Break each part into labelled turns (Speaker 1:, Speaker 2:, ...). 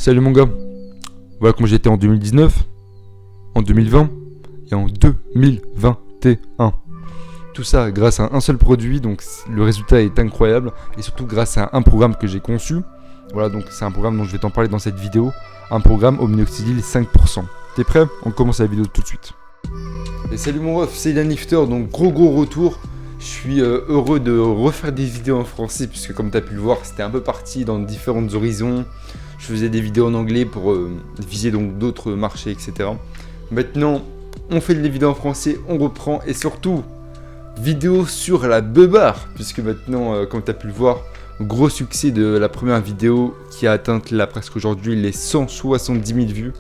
Speaker 1: Salut mon gars, voilà comment j'étais en 2019, en 2020 et en 2021. Tout ça grâce à un seul produit, donc le résultat est incroyable. Et surtout grâce à un programme que j'ai conçu. Voilà, donc c'est un programme dont je vais t'en parler dans cette vidéo. Un programme au minoxidil 5%. T'es prêt? On commence la vidéo tout de suite. Et salut mon ref, c'est Ilan Lifter, donc gros retour. Je suis heureux de refaire des vidéos en français puisque comme tu as pu le voir, c'était un peu parti dans différents horizons. Je faisais des vidéos en anglais pour viser donc d'autres marchés, etc. Maintenant, on fait des vidéos en français, on reprend et surtout, vidéo sur la beubare puisque maintenant, comme tu as pu le voir, gros succès de la première vidéo qui a atteint là presque aujourd'hui les 170 000 vues.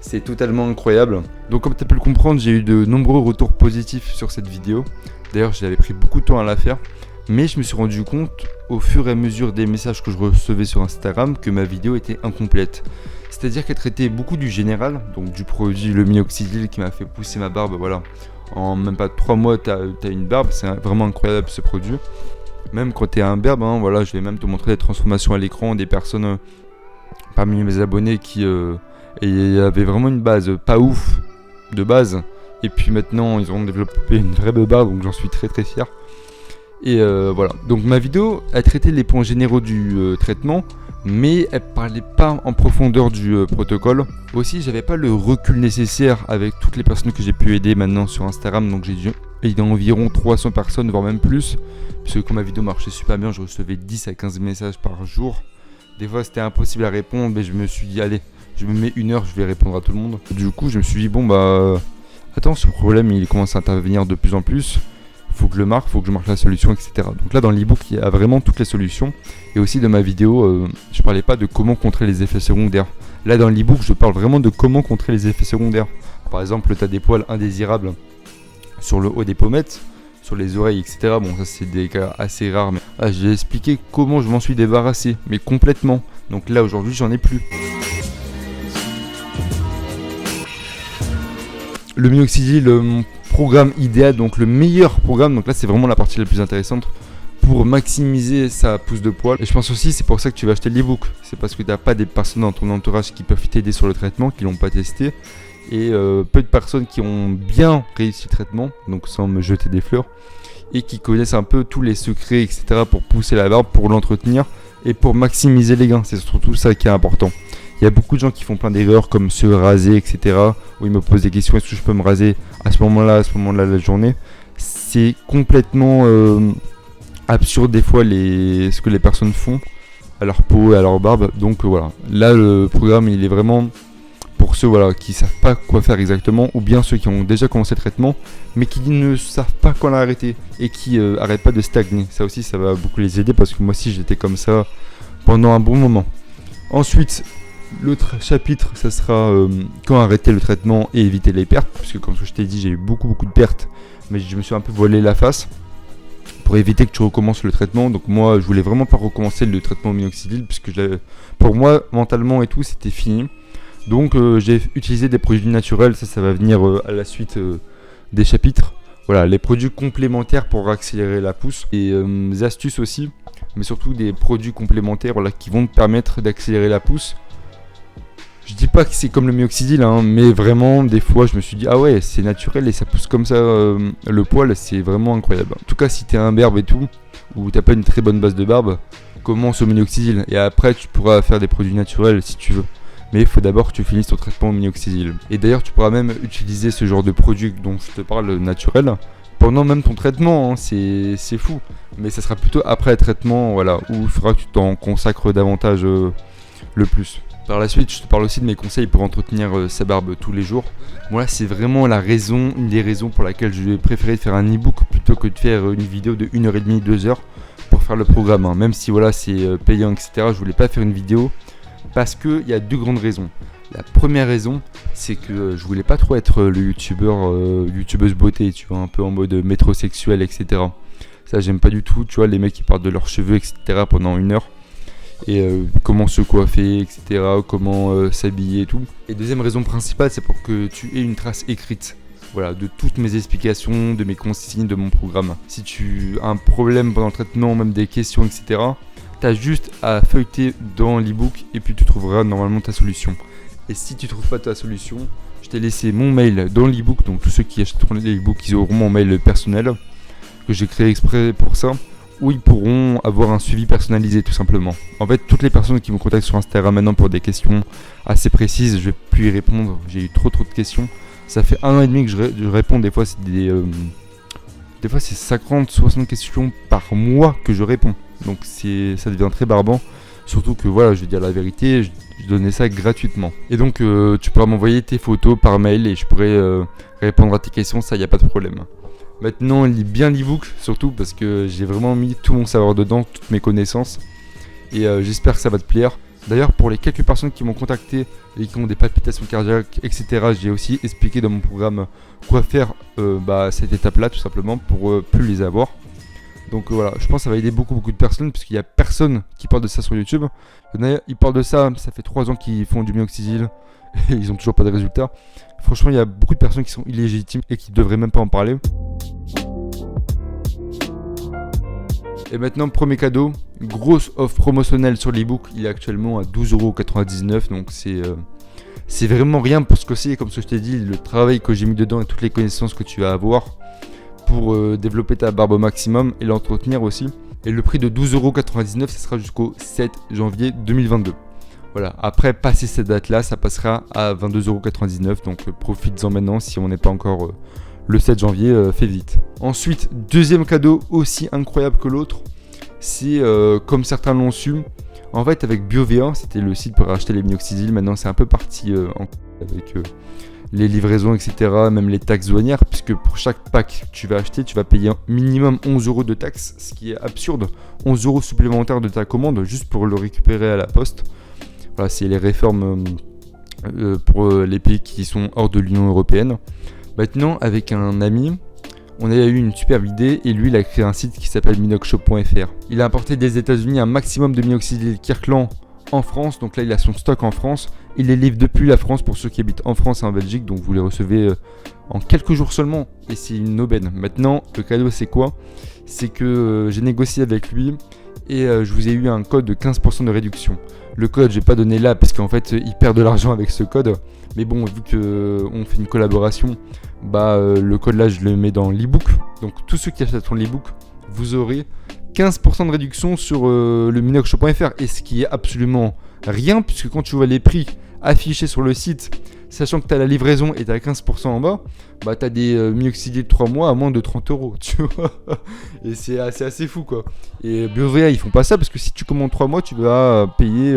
Speaker 1: C'est totalement incroyable. Donc comme tu as pu le comprendre, j'ai eu de nombreux retours positifs sur cette vidéo. D'ailleurs, j'avais pris beaucoup de temps à la faire. Mais je me suis rendu compte au fur et à mesure des messages que je recevais sur Instagram que ma vidéo était incomplète. C'est-à-dire qu'elle traitait beaucoup du général, donc du produit le minoxidil qui m'a fait pousser ma barbe. Voilà, en même pas 3 mois, tu as une barbe. C'est vraiment incroyable ce produit. Même quand tu es un berbe, hein, voilà, je vais même te montrer des transformations à l'écran des personnes parmi mes abonnés qui... Et il y avait vraiment une base pas ouf de base. Et puis maintenant, ils ont développé une vraie beubare, donc j'en suis très fier. Et voilà. Donc ma vidéo a traité les points généraux du traitement, mais elle parlait pas en profondeur du protocole. Aussi, j'avais pas le recul nécessaire avec toutes les personnes que j'ai pu aider maintenant sur Instagram. Donc j'ai dû aider environ 300 personnes, voire même plus. Puisque quand ma vidéo marchait super bien, je recevais 10 à 15 messages par jour. Des fois, c'était impossible à répondre, mais je me suis dit, allez, je me mets 1 heure, je vais répondre à tout le monde. Du coup, je me suis dit, bon bah, attends, ce problème, il commence à intervenir de plus en plus. Faut que je le marque, faut que je marque la solution, etc. Donc là, dans l'ebook, il y a vraiment toutes les solutions. Et aussi, dans ma vidéo, je parlais pas de comment contrer les effets secondaires. Là, dans l'ebook, je parle vraiment de comment contrer les effets secondaires. Par exemple, tu as des poils indésirables sur le haut des pommettes, sur les oreilles, etc. Bon, ça, c'est des cas assez rares. Mais là, j'ai expliqué comment je m'en suis débarrassé, mais complètement. Donc là, aujourd'hui, j'en ai plus. Le minoxidil, mon programme idéal, donc le meilleur programme, donc là c'est vraiment la partie la plus intéressante pour maximiser sa pousse de poil. Et je pense aussi c'est pour ça que tu vas acheter l'ebook. C'est parce que tu n'as pas des personnes dans ton entourage qui peuvent t'aider sur le traitement, qui l'ont pas testé. Et peu de personnes qui ont bien réussi le traitement, donc sans me jeter des fleurs, et qui connaissent un peu tous les secrets, etc. pour pousser la barbe, pour l'entretenir et pour maximiser les gains. C'est surtout ça qui est important. Il y a beaucoup de gens qui font plein d'erreurs comme se raser, etc. Où ils me posent des questions, est-ce que je peux me raser à ce moment-là de la journée. C'est complètement absurde des fois ce que les personnes font à leur peau et à leur barbe. Donc voilà, là le programme il est vraiment pour ceux qui ne savent pas quoi faire exactement. Ou bien ceux qui ont déjà commencé le traitement mais qui ne savent pas quand l'arrêter et qui n'arrêtent pas de stagner. Ça aussi ça va beaucoup les aider parce que moi aussi j'étais comme ça pendant un bon moment. Ensuite, l'autre chapitre, ça sera quand arrêter le traitement et éviter les pertes. Puisque comme je t'ai dit, j'ai eu beaucoup de pertes. Mais je me suis un peu voilé la face pour éviter que tu recommences le traitement. Donc moi, je voulais vraiment pas recommencer le traitement au minoxidil. Puisque pour moi, mentalement et tout, c'était fini. Donc j'ai utilisé des produits naturels. Ça va venir à la suite des chapitres. Voilà, les produits complémentaires pour accélérer la pousse. Et des astuces aussi. Mais surtout des produits complémentaires qui vont te permettre d'accélérer la pousse. Je dis pas que c'est comme le minoxidil, mais vraiment des fois je me suis dit ah ouais c'est naturel et ça pousse comme ça le poil, c'est vraiment incroyable. En tout cas si t'es un berbe et tout, ou t'as pas une très bonne base de barbe, commence au minoxidil et après tu pourras faire des produits naturels si tu veux. Mais il faut d'abord que tu finisses ton traitement au minoxidil. Et d'ailleurs tu pourras même utiliser ce genre de produit dont je te parle naturel pendant même ton traitement, c'est fou. Mais ça sera plutôt après le traitement, où il faudra que tu t'en consacres davantage le plus. Par la suite, je te parle aussi de mes conseils pour entretenir sa barbe tous les jours. Moi, c'est vraiment une des raisons pour laquelle je vais préférer faire un ebook plutôt que de faire une vidéo de 1h30, 2h pour faire le programme. Même si c'est payant, etc. Je voulais pas faire une vidéo parce qu'il y a 2 grandes raisons. La première raison, c'est que je voulais pas trop être le youtubeuse beauté, tu vois, un peu en mode métrosexuel, etc. Ça, j'aime pas du tout, tu vois, les mecs qui parlent de leurs cheveux, etc. pendant 1 heure. Et comment se coiffer, etc., comment s'habiller et tout. Et deuxième raison principale, c'est pour que tu aies une trace écrite de toutes mes explications, de mes consignes, de mon programme. Si tu as un problème pendant le traitement, même des questions, etc., t'as juste à feuilleter dans l'ebook et puis tu trouveras normalement ta solution. Et si tu trouves pas ta solution, je t'ai laissé mon mail dans l'ebook, donc tous ceux qui achèteront l'ebook, ils auront mon mail personnel que j'ai créé exprès pour ça, où ils pourront avoir un suivi personnalisé tout simplement. En fait, toutes les personnes qui me contactent sur Instagram maintenant pour des questions assez précises, je vais plus y répondre, j'ai eu trop de questions. Ça fait 1 an et demi que je réponds, des fois c'est des fois c'est 50-60 questions par mois que je réponds. Donc ça devient très barbant. Surtout que voilà, je vais dire la vérité, je donnais ça gratuitement. Et donc tu pourras m'envoyer tes photos par mail et je pourrai répondre à tes questions, ça y a pas de problème. Maintenant, lis bien l'ebook, surtout parce que j'ai vraiment mis tout mon savoir dedans, toutes mes connaissances. Et j'espère que ça va te plaire. D'ailleurs, pour les quelques personnes qui m'ont contacté et qui ont des palpitations cardiaques, etc., j'ai aussi expliqué dans mon programme quoi faire cette étape-là, tout simplement, pour plus les avoir. Donc voilà, je pense que ça va aider beaucoup de personnes, puisqu'il n'y a personne qui parle de ça sur YouTube. Ils parlent de ça, ça fait 3 ans qu'ils font du minoxidil et ils n'ont toujours pas de résultats. Franchement, il y a beaucoup de personnes qui sont illégitimes et qui ne devraient même pas en parler. Et maintenant, premier cadeau, grosse offre promotionnelle sur l'ebook. Il est actuellement à 12,99€, donc c'est vraiment rien pour ce que c'est. Comme je t'ai dit, le travail que j'ai mis dedans et toutes les connaissances que tu vas avoir pour développer ta barbe au maximum et l'entretenir aussi. Et le prix de 12,99€, ça sera jusqu'au 7 janvier 2022. Voilà, après passer cette date-là, ça passera à 22,99€. Donc profites-en maintenant si on n'est pas encore le 7 janvier, fais vite. Ensuite, deuxième cadeau aussi incroyable que l'autre, c'est comme certains l'ont su, en fait avec BioVA, c'était le site pour acheter les minoxidil, maintenant c'est un peu parti avec les livraisons, etc., même les taxes douanières, puisque pour chaque pack que tu vas acheter, tu vas payer minimum 11€ de taxes, ce qui est absurde, 11€ supplémentaires de ta commande, juste pour le récupérer à la poste. Voilà, c'est les réformes pour les pays qui sont hors de l'Union Européenne. Maintenant, avec un ami, on a eu une superbe idée et lui, il a créé un site qui s'appelle minoxshop.fr. Il a importé des États-Unis un maximum de minoxidil Kirkland en France, donc là il a son stock en France. Il les livre depuis la France pour ceux qui habitent en France et en Belgique, donc vous les recevez en quelques jours seulement et c'est une aubaine. Maintenant, le cadeau c'est quoi? C'est que j'ai négocié avec lui et je vous ai eu un code de 15% de réduction. Le code, je vais pas donner là parce qu'en fait, il perd de l'argent avec ce code. Mais bon, vu qu'on fait une collaboration, le code là, je le mets dans l'ebook. Donc, tous ceux qui achètent l'ebook, vous aurez 15% de réduction sur le minoxshop.fr. Et ce qui est absolument rien, puisque quand tu vois les prix affichés sur le site, sachant que tu as la livraison et tu as 15% en bas, tu as des minoxidil de 3 mois à moins de 30€, tu vois. Et c'est assez fou, quoi. Et BioVA, ils font pas ça parce que si tu commandes 3 mois, tu vas payer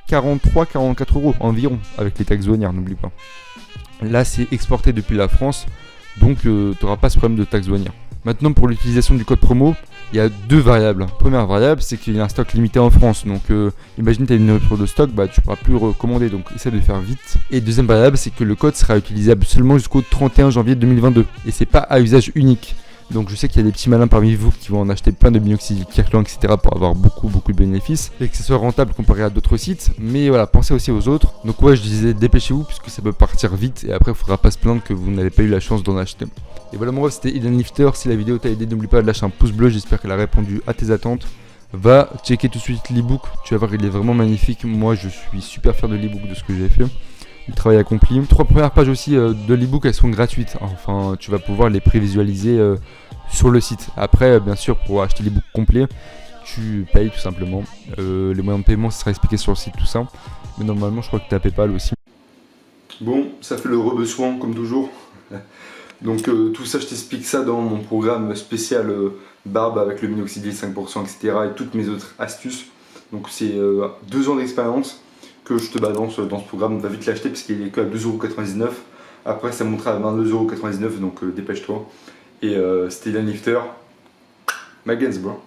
Speaker 1: 43-44€ environ avec les taxes douanières, n'oublie pas. Là, c'est exporté depuis la France, donc tu n'auras pas ce problème de taxes douanières. Maintenant, pour l'utilisation du code promo, il y a 2 variables. Première variable, c'est qu'il y a un stock limité en France. Donc, imagine tu as une rupture de stock, tu ne pourras plus recommander. Donc, essaie de faire vite. Et deuxième variable, c'est que le code sera utilisable seulement jusqu'au 31 janvier 2022. Et c'est pas à usage unique. Donc, je sais qu'il y a des petits malins parmi vous qui vont en acheter plein de minoxidil Kirkland, etc. pour avoir beaucoup de bénéfices et que ce soit rentable comparé à d'autres sites. Mais voilà, pensez aussi aux autres. Donc, ouais, je disais dépêchez-vous puisque ça peut partir vite et après, il ne faudra pas se plaindre que vous n'avez pas eu la chance d'en acheter. Et voilà mon ref, c'était Hidden Lifter. Si la vidéo t'a aidé, n'oublie pas de lâcher un pouce bleu, j'espère qu'elle a répondu à tes attentes. Va checker tout de suite l'ebook, tu vas voir, il est vraiment magnifique. Moi je suis super fier de l'ebook, de ce que j'ai fait, du travail accompli. 3 premières pages aussi de l'ebook, elles sont gratuites. Enfin, tu vas pouvoir les prévisualiser sur le site. Après, bien sûr, pour acheter l'ebook complet, tu payes tout simplement. Les moyens de paiement, ça sera expliqué sur le site, tout ça. Mais normalement, je crois que tu as PayPal aussi. Bon, ça fait le rebesoin comme toujours. Donc tout ça, je t'explique ça dans mon programme spécial barbe avec le minoxidil 5%, etc. et toutes mes autres astuces. Donc c'est 2 ans d'expérience que je te balance dans ce programme. Va vite l'acheter parce qu'il est que à 12,99€. Après ça montera à 22,99€, donc dépêche-toi. Et c'était Hidden Lifter. My guns, bro.